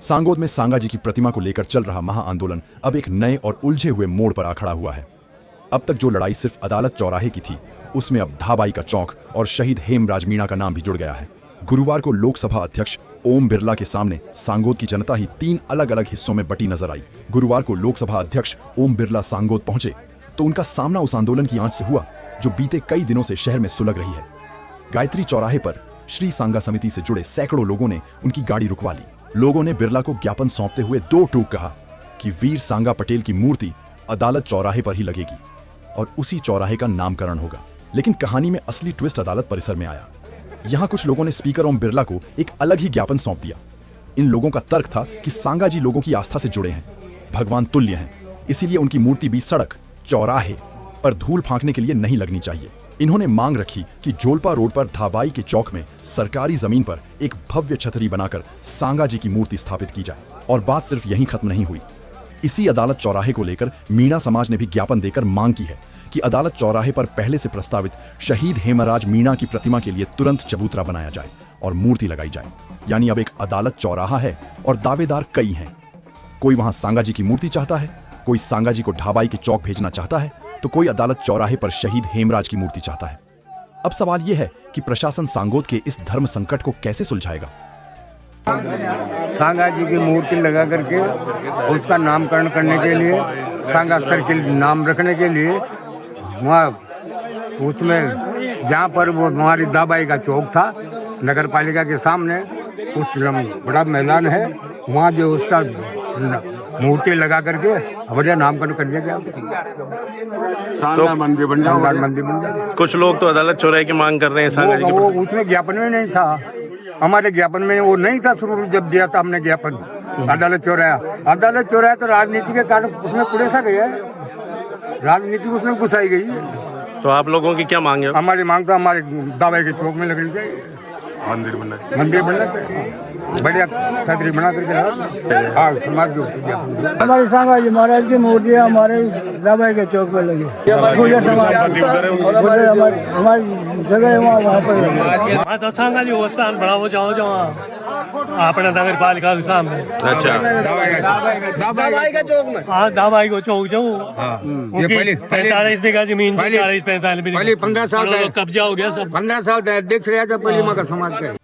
सांगोद में सांगा जी की प्रतिमा को लेकर चल रहा महाआंदोलन अब एक नए और उलझे हुए मोड़ पर आ खड़ा हुआ है। अब तक जो लड़ाई सिर्फ अदालत चौराहे की थी, उसमें अब धाबाई का चौक और शहीद हेमराज मीणा का नाम भी जुड़ गया है। गुरुवार को लोकसभा अध्यक्ष ओम बिरला के सामने सांगोद की जनता ही 3 अलग अलग हिस्सों में बटी नजर आई। गुरुवार को लोकसभा अध्यक्ष ओम बिरला सांगोद पहुंचे तो उनका सामना उस आंदोलन की आंच से हुआ जो बीते कई दिनों से शहर में सुलग रही है। गायत्री चौराहे पर श्री सांगा समिति से जुड़े सैकड़ों लोगों ने उनकी गाड़ी रुकवा ली। लोगों ने बिरला को ज्ञापन सौंपते हुए 2 टूक कहा कि वीर सांगा पटेल की मूर्ति अदालत चौराहे पर ही लगेगी और उसी चौराहे का नामकरण होगा। लेकिन कहानी में असली ट्विस्ट अदालत परिसर में आया। यहां कुछ लोगों ने स्पीकर ओम बिरला को एक अलग ही ज्ञापन सौंप दिया। इन लोगों का तर्क था कि सांगा जी लोगों की आस्था से जुड़े हैं, भगवान तुल्य हैं, इसीलिए उनकी मूर्ति भी सड़क चौराहे पर धूल फांकने के लिए नहीं लगनी चाहिए। इन्होंने मांग रखी कि जोलपा रोड पर धाबाई के चौक में सरकारी जमीन पर एक भव्य छतरी बनाकर सांगा जी की मूर्ति स्थापित की जाए। और बात सिर्फ यहीं खत्म नहीं हुई। इसी अदालत चौराहे को लेकर मीणा समाज ने भी ज्ञापन देकर मांग की है कि अदालत चौराहे पर पहले से प्रस्तावित शहीद हेमराज मीणा की प्रतिमा के लिए तुरंत चबूतरा बनाया जाए और मूर्ति लगाई जाए। यानी अब एक अदालत चौराहा है और दावेदार कई हैं। कोई वहां सांगा जी की मूर्ति चाहता है, कोई सांगा जी को ढाबाई के चौक भेजना चाहता है, तो कोई अदालत चौराहे पर शहीद हेमराज की मूर्ति चाहता है। अब सवाल यह है कि प्रशासन सांगोद के इस धर्म संकट को कैसे सुलझाएगा। सांगा जी की मूर्ति लगा करके उसका नामकरण करने के लिए, सांगा सर्किल नाम रखने के लिए, वहाँ उसमें जहाँ पर वो हमारी दाबाई का चौक था नगर पालिका के सामने, उस बड़ा मैदान है, वहाँ जो उसका मूर्ति लगा करके बढ़िया नामकरण कर दिया गया। तो मंदिर बन जाए। कुछ लोग तो अदालत चौराहे की मांग कर रहे हैं सांगा जी की। वो उसमें ज्ञापन में नहीं था, हमारे ज्ञापन में वो नहीं था। शुरू जब दिया था हमने ज्ञापन अदालत चौराहा तो राजनीति के कारण उसमें कुरेसा गया है, राजनीति उसमें घुसाई गई। तो आप लोगों की क्या मांग है? हमारी मांग तो हमारे दावे के चौक में लगनी चाहिए, मंदिर बनना चाहिए, बढ़िया छतरी बना करके। हाँ, समाज के हमारे सांगा जी महाराज की मूर्ति हमारे दावे के चौक पे लगी। गुजर समाज हमारी जगह है, वहाँ पर लगी। हाँ तो सांगा जी वो स्थान बढ़ाओ, जाओ अपने नगर पालिका के सामने। अच्छा, दाबाई का चौक में। हाँ दाबाई को चौक जाऊँ। 45 बीघा जमीन, 40-45 बीघा 15 साल कब्जा हो गया सब। 15 साल अध्यक्ष रहा था पहले मगर समाज का।